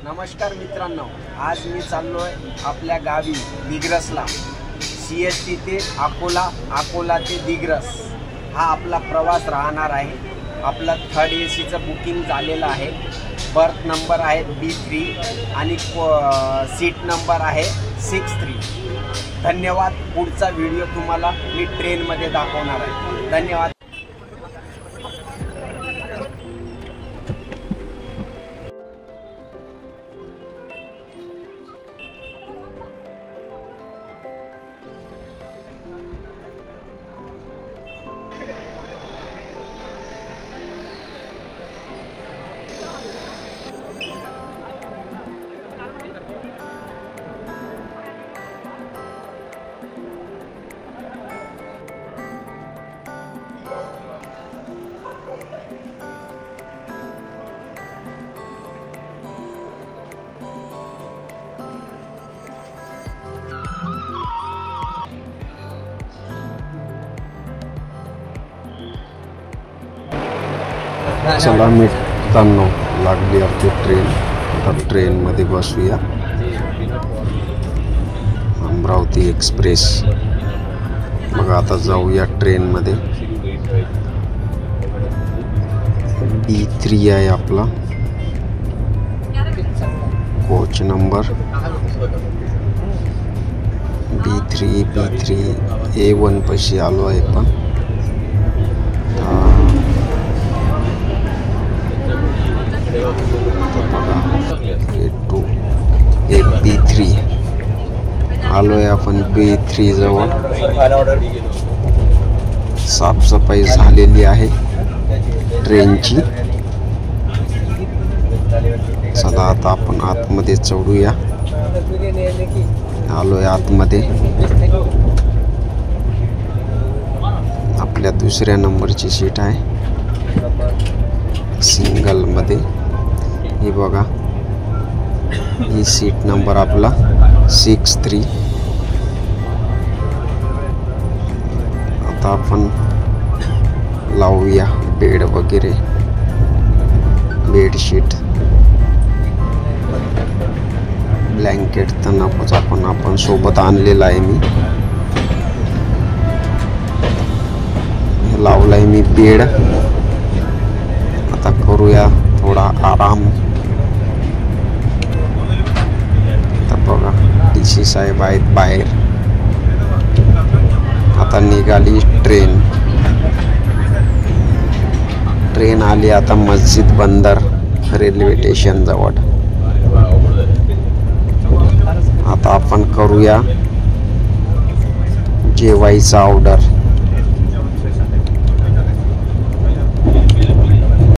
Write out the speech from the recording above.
नमस्कार मित्रांनो, आज मी चाललोय आपल्या गावी दिग्रसला। CST ते अकोला ते दिग्रस हा आपला प्रवास राहणार आहे। आपला 3rd AC चं बुकिंग झालेलं आहे। बर्थ नंबर आहे B3 आणि सीट नंबर आहे 63। धन्यवाद। पुढचा व्हिडिओ तुम्हाला मी ट्रेनमध्ये दाखवणार आहे। धन्यवाद। चला मित्रांनो, लागली आपली ट्रेन। आता ट्रेनमध्ये बसूया। अमरावती एक्सप्रेस। मग आता जाऊया ट्रेनमध्ये। B3 आहे आपला कोच नंबर। B3 A1 पाशी आलो आहे पण B3 आलोय आपण। B3 जवळ साफसफाई झालेली आहे ट्रेनची। चला आता आपण आतमध्ये चढूया। आलोय आतमध्ये। आपल्या दुसऱ्या नंबरची सीट आहे सिंगल मध्ये। हे बघा, ही सीट नंबर आपला 63। आता आपण लावूया बेड वगैरे, बेडशीट, ब्लँकेट तर नकोच, आपण सोबत आणलेला आहे। मी लावलाय मी बेड। आता करूया थोडा आराम। बघा DC साहेब आहेत बाहेर। आता निघाली ट्रेन आली आता मस्जिद बंदर रेल्वे स्टेशन जवळ। आता आपण करूया जेवायचा ऑर्डर।